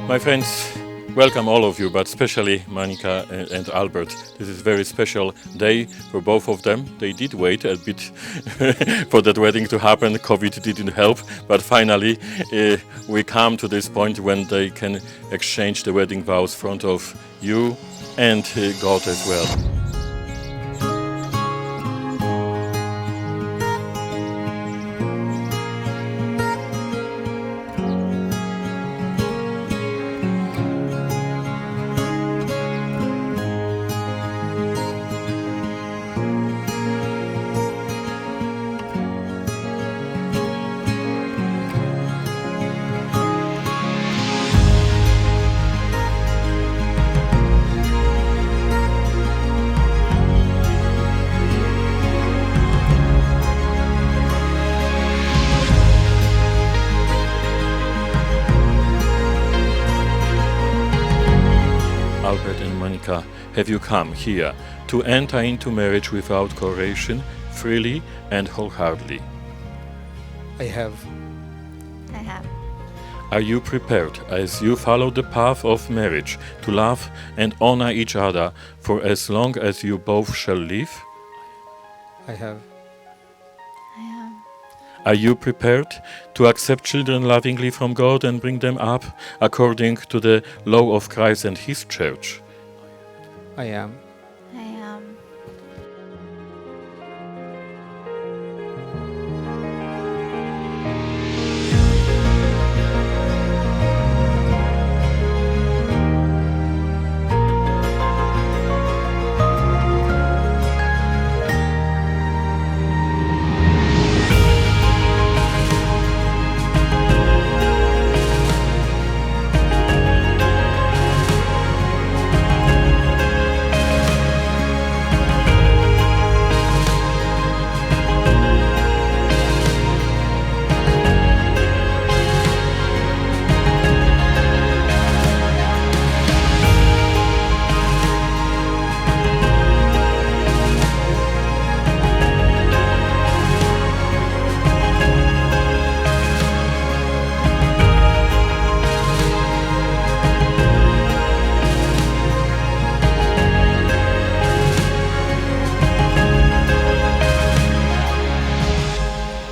My friends, welcome all of you, but especially Manika and Albert. This is a very special day for both of them. They did wait a bit for that wedding to happen. COVID didn't help, but finally we come to this point when they can exchange the wedding vows in front of you and God as well. Albert and Manika, have you come here to enter into marriage without coercion, freely and wholeheartedly? I have. Are you prepared, as you follow the path of marriage, to love and honor each other for as long as you both shall live? I have. Are you prepared to accept children lovingly from God and bring them up according to the law of Christ and His church? I am.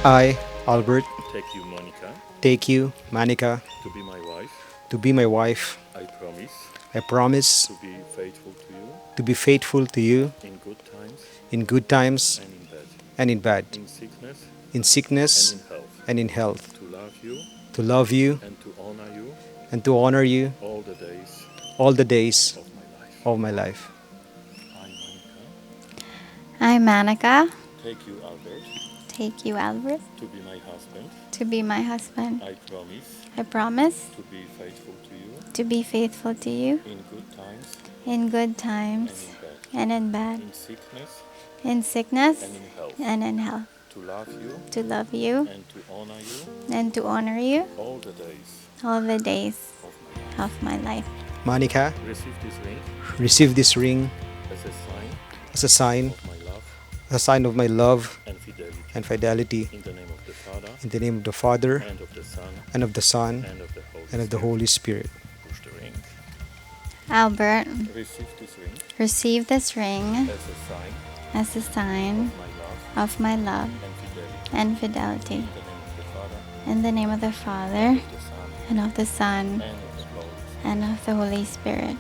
I, Albert, Take you, Monica, take you, Manika, to be my wife. to be my wife. I promise I promise to be faithful to you to be faithful to you in good times in good times and in bad, and in bad, in sickness in sickness and in health, and in health, to love you to love you and to honor you and to honor you all the days all the days of my life. of my life. I, Monica, I, Manika, take you, Albert, take you, Albert, to be my husband. to be my husband. I promise I promise to be faithful to you to be faithful to you in good times in good and times in bad, and in bad, in sickness in sickness and in health, and in health, to love you to love you and to honor you and to honor you all the days all the days of my life. of my life. Monica, Receive this ring receive this ring as a sign as a sign, of my love a sign of my love and fidelity. and fidelity. In the name of the Father In the name of the Father and of the Son and of the Son and of the Holy and of the Spirit. Holy Spirit. Push the ring. Albert, Receive this ring receive this ring as a sign as a sign of my love of my love and fidelity. and fidelity. In the name of the Father, In the name of the Father of the Son, and of the Son and of the Holy Spirit. and of the Holy Spirit.